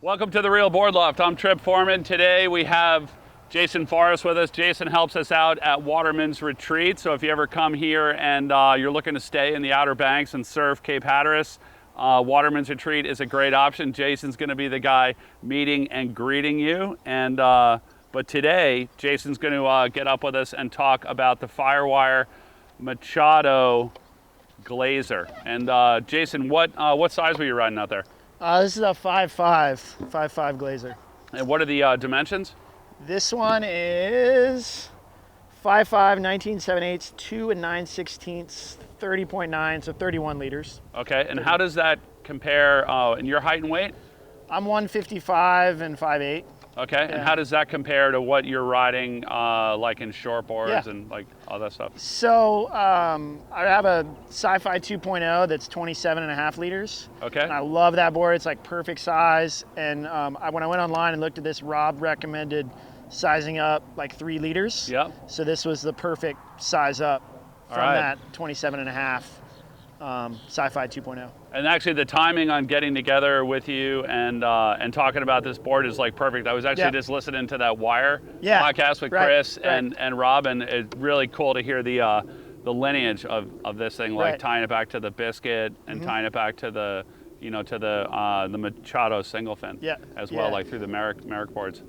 Welcome to the Real Board Loft. I'm Trip Forman. Today we have Jason Forrest with us. Jason helps us out at Waterman's Retreat. So if you ever come here and you're looking to stay in the Outer Banks and surf Cape Hatteras, Waterman's Retreat is a great option. Jason's going to be the guy meeting and greeting you. And but today, Jason's going to get up with us and talk about the FireWire Machado Glazer. And Jason, what size were you riding out there? This is a 5.5 Glazer. And what are the dimensions? This one is 5.5, 19.7/8, 2 and 9/16, 30.9, so 31 liters. Okay, and how does that compare in your height and weight? I'm 155 and 5'8". Okay, Yeah. and how does that compare to what you're riding like in short boards Yeah. and like all that stuff? So I have a Sci-Fi 2.0 that's 27.5 liters. Okay. And I love that board. It's like perfect size. And when I went online and looked at this, Rob recommended sizing up like 3 liters. Yep. So this was the perfect size up All from right. that 27.5 Sci-Fi 2.0. And actually the timing on getting together with you and talking about this board is like perfect. I was actually Yeah. just listening to that Wire Yeah, podcast with right, Chris right. and Rob, and it's really cool to hear the lineage of this thing, like Right. tying it back to the Biscuit and tying it back to the the Machado single fin Yeah, as well, yeah. like through the Merrick boards.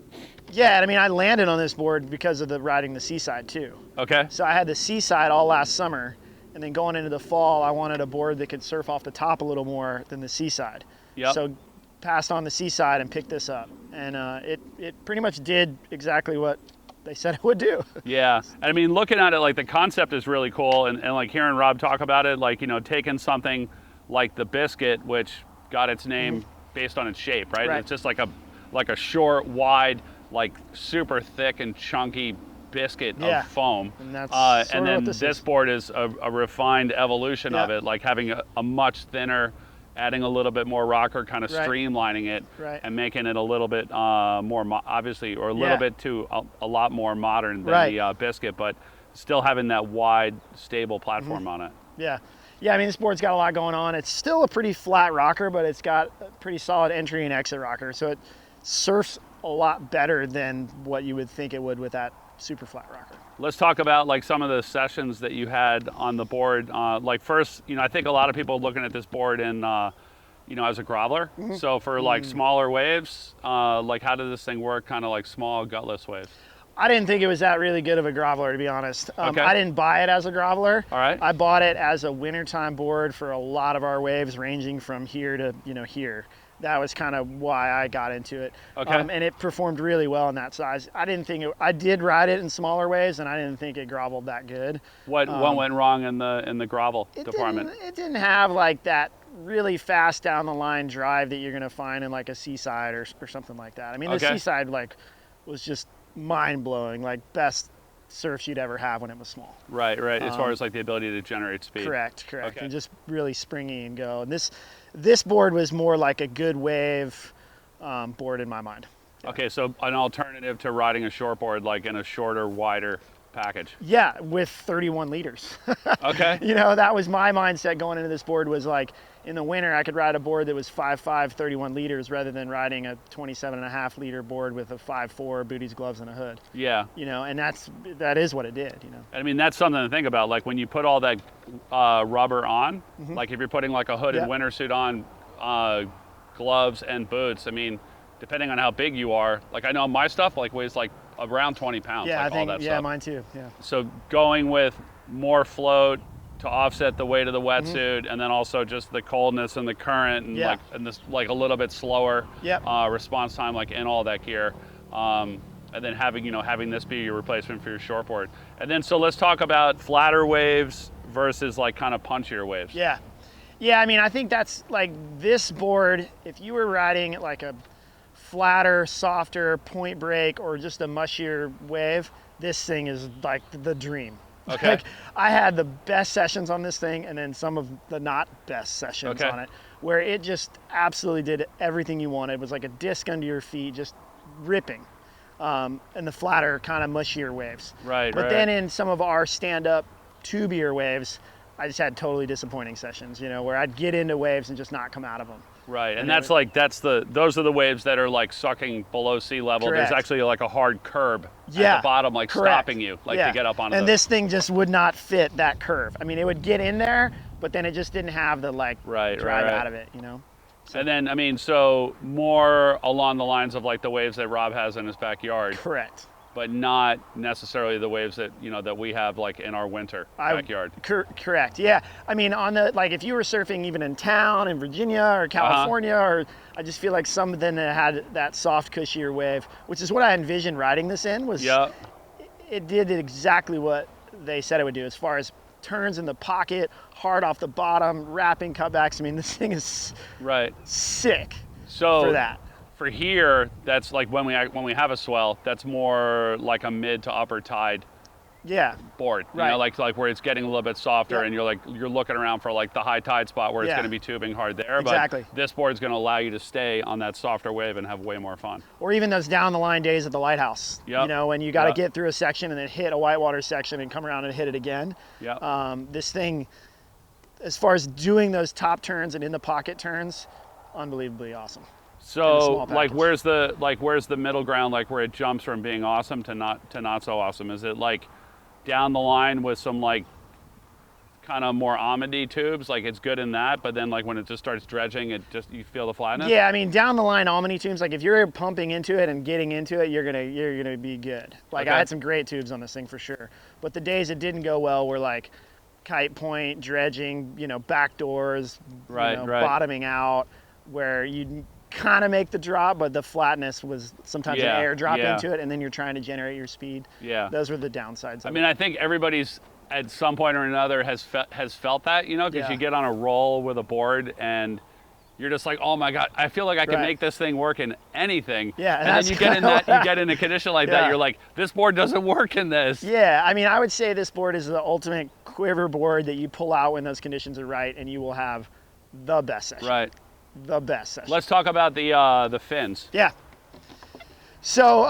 Yeah, I mean, I landed on this board because of the riding the Seaside too. Okay. So I had the Seaside all last summer, and then going into the fall, I wanted a board that could surf off the top a little more than the Seaside. Yep. So passed on the Seaside and picked this up, and it pretty much did exactly what they said it would do. Yeah, and I mean, looking at it, like the concept is really cool, and like hearing Rob talk about it, like, taking something like the Biscuit, which got its name based on its shape, right? Right. It's just like a short, wide, like super thick and chunky biscuit Yeah. of foam. And that's and sorta then what this is. board is a refined evolution of Yeah. it, like having a much thinner, adding a little bit more rocker, kind of Right. streamlining it, Right. and making it a little bit more obviously, or a little Yeah. bit to a lot more modern than Right. the Biscuit, but still having that wide, stable platform on it. Yeah. Yeah, I mean, this board's got a lot going on. It's still a pretty flat rocker, but it's got a pretty solid entry and exit rocker, so it surfs a lot better than what you would think it would with that super flat rocker. Let's talk about like some of the sessions that you had on the board. Like first, I think a lot of people are looking at this board in, as a groveler. So for like smaller waves, like how does this thing work? Kind of like small gutless waves. I didn't think it was that really good of a groveler, to be honest. Okay. I didn't buy it as a groveler. All right. I bought it as a wintertime board for a lot of our waves, ranging from here to here. That was kind of why I got into it. Okay. And it performed really well in that size. I did ride it in smaller waves, and I didn't think it groveled that good. What went wrong in the grovel department? It didn't have like that really fast down the line drive that you're gonna find in like a Seaside or something like that. I mean, the Okay. Seaside was just mind blowing, like best surfs you'd ever have when it was small. Right. As far as like the ability to generate speed. Correct. Okay. And just really springy and go. And this board was more like a good wave board in my mind. Yeah. Okay, so an alternative to riding a short board, like in a shorter, wider package. Yeah, with 31 liters. Okay. That was my mindset going into this board, was like, in the winter, I could ride a board that was 5.5, 31 liters, rather than riding a 27.5 liter board with a 5.4 booties, gloves, and a hood. Yeah. And that is what it did. I mean, that's something to think about. Like when you put all that rubber on, like if you're putting like a hooded Yeah. winter suit on, gloves and boots, I mean, depending on how big you are, like I know my stuff like weighs like around 20 pounds, Yeah, like I think. all that Yeah, stuff. mine too. Yeah. So going with more float to offset the weight of the wetsuit, and then also just the coldness and the current, and Yeah. this like a little bit slower Yep. response time, like in all that gear. And then having this be your replacement for your shortboard. And then so let's talk about flatter waves versus like kind of punchier waves. Yeah. Yeah, I mean, I think that's like this board, if you were riding like a flatter, softer point break or just a mushier wave, this thing is like the dream. Okay. Like, I had the best sessions on this thing, and then some of the not best sessions Okay. on it, where it just absolutely did everything you wanted. It was like a disc under your feet, just ripping. And the flatter, kind of mushier waves. Right. But then in some of our stand-up tubier waves, I just had totally disappointing sessions, where I'd get into waves and just not come out of them. Right, and those are the waves that are like sucking below sea level. Correct. There's actually like a hard curb at Yeah, the bottom, like correct. stopping you, like to get up onto And this thing just would not fit that curve. I mean, it would get in there, but then it just didn't have the drive out of it, you know? So. And then, I mean, so more along the lines of like the waves that Rob has in his backyard. Correct. But not necessarily the waves that, you know, that we have like in our winter backyard. Correct, yeah. I mean, if you were surfing even in town in Virginia or California, or I just feel like something that had that soft, cushier wave, which is what I envisioned riding this in, was it did exactly what they said it would do as far as turns in the pocket, hard off the bottom, wrapping cutbacks. I mean, this thing is sick for that. For here, that's like when we have a swell, that's more like a mid to upper tide board. You know, like where it's getting a little bit softer and you're looking around for like the high tide spot where it's going to be tubing hard there. Exactly. But this board's going to allow you to stay on that softer wave and have way more fun. Or even those down the line days at the lighthouse. You know, when you got to get through a section and then hit a whitewater section and come around and hit it again. This thing, as far as doing those top turns and in the pocket turns, unbelievably awesome. So like where's the middle ground, like where it jumps from being awesome to not so awesome? Is it like down the line with some like kind of more almondy tubes, like it's good in that, but then like when it just starts dredging, you feel the flatness? Yeah, I mean down the line almondy tubes, like if you're pumping into it and getting into it, you're gonna be good. Like I had some great tubes on this thing for sure. But the days it didn't go well were like kite point, dredging, you know, back doors, bottoming out, where you kind of make the drop, but the flatness was sometimes an air drop into it, and then you're trying to generate your speed. Those were the downsides. I mean, I think everybody's at some point or another has felt that, you know, because you get on a roll with a board and you're just like, oh my God, I feel like I can make this thing work in anything. And then you get in a condition like that, you're like, this board doesn't work in this. Yeah, I mean, I would say this board is the ultimate quiver board that you pull out when those conditions are right, and you will have the best session. The best session. Let's talk about the fins. Yeah. So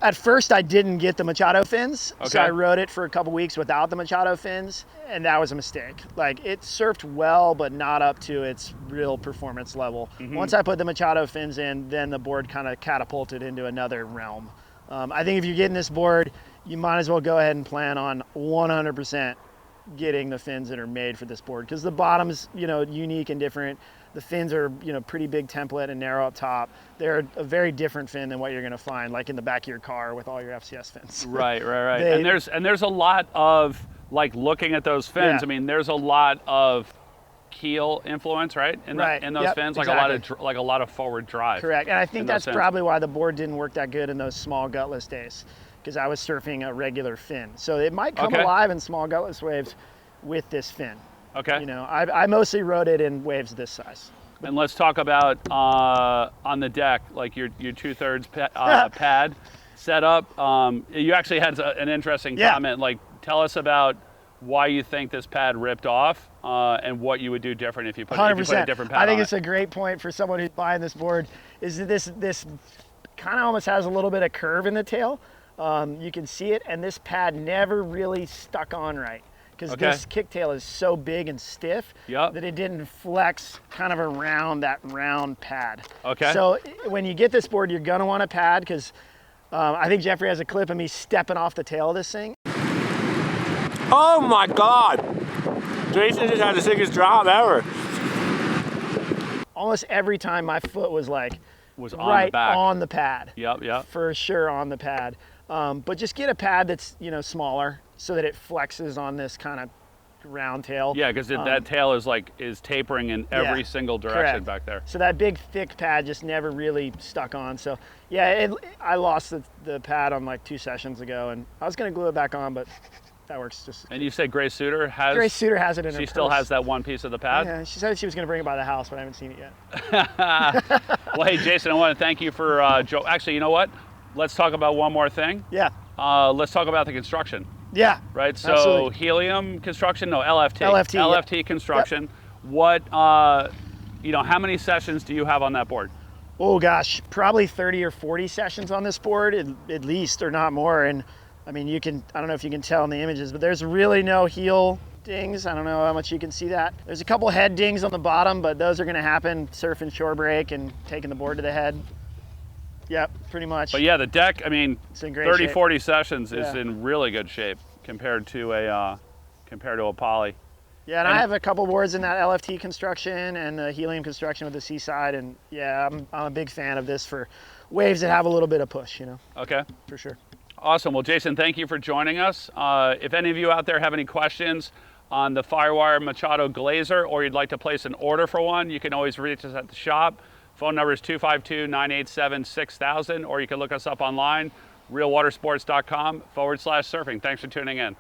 at first I didn't get the Machado fins, so I rode it for a couple weeks without the Machado fins, and that was a mistake. Like it surfed well, but not up to its real performance level. Once I put the Machado fins in, then the board kind of catapulted into another realm. I think if you're getting this board, you might as well go ahead and plan on 100% getting the fins that are made for this board, because the bottom's, you know, unique and different. The fins are, you know, pretty big template and narrow up top. They're a very different fin than what you're going to find like in the back of your car with all your FCS fins. Right. And there's a lot of like looking at those fins. I mean, there's a lot of keel influence, right? In those fins, like a lot of forward drive. Correct. And I think that's probably why the board didn't work that good in those small gutless days, because I was surfing a regular fin. So it might come alive in small gutless waves with this fin. You know, I mostly rode it in waves this size. And let's talk about on the deck, like your 2/3 pad setup. You actually had an interesting comment. Like, tell us about why you think this pad ripped off and what you would do different if you put a different pad on it. I think it's a great point for someone who's buying this board. Is that this kind of almost has a little bit of curve in the tail. You can see it, and this pad never really stuck on right, because this kicktail is so big and stiff that it didn't flex kind of around that round pad. So when you get this board, you're gonna want a pad, because I think Jeffrey has a clip of me stepping off the tail of this thing. Oh my God! Jason just had the sickest drop ever. Almost every time my foot was like right on the pad. Yep. For sure on the pad. But just get a pad that's, you know, smaller, so that it flexes on this kind of round tail. Yeah, because that tail is tapering in every single direction back there. So that big thick pad just never really stuck on. So yeah, I lost the pad on like 2 sessions ago, and I was gonna glue it back on, but that works just. And you said Grace Suter has it in her She still purse. has that one piece of the pad? Yeah, she said she was gonna bring it by the house, but I haven't seen it yet. Well, hey Jason, I want to thank you for actually, you know what? Let's talk about one more thing. Yeah. Let's talk about the construction. Yeah. Right. So absolutely. helium construction, no, LFT. LFT construction. Yep. What, you know, how many sessions do you have on that board? Oh gosh, probably 30 or 40 sessions on this board, at least, or not more. And I mean, I don't know if you can tell in the images, but there's really no heel dings. I don't know how much you can see that. There's a couple head dings on the bottom, but those are gonna happen surfing shore break and taking the board to the head. Yep, pretty much. But yeah, the deck, I mean, It's in great 30, shape. 40 sessions is Yeah. in really good shape compared to a poly. Yeah, and I have a couple boards in that LFT construction and the helium construction with the Seaside, and yeah, I'm a big fan of this for waves that have a little bit of push, you know, Okay. for sure. Awesome. Well, Jason, thank you for joining us. If any of you out there have any questions on the FireWire Machado Glazer, or you'd like to place an order for one, you can always reach us at the shop. Phone number is 252-987-6000, or you can look us up online, realwatersports.com/surfing. Thanks for tuning in.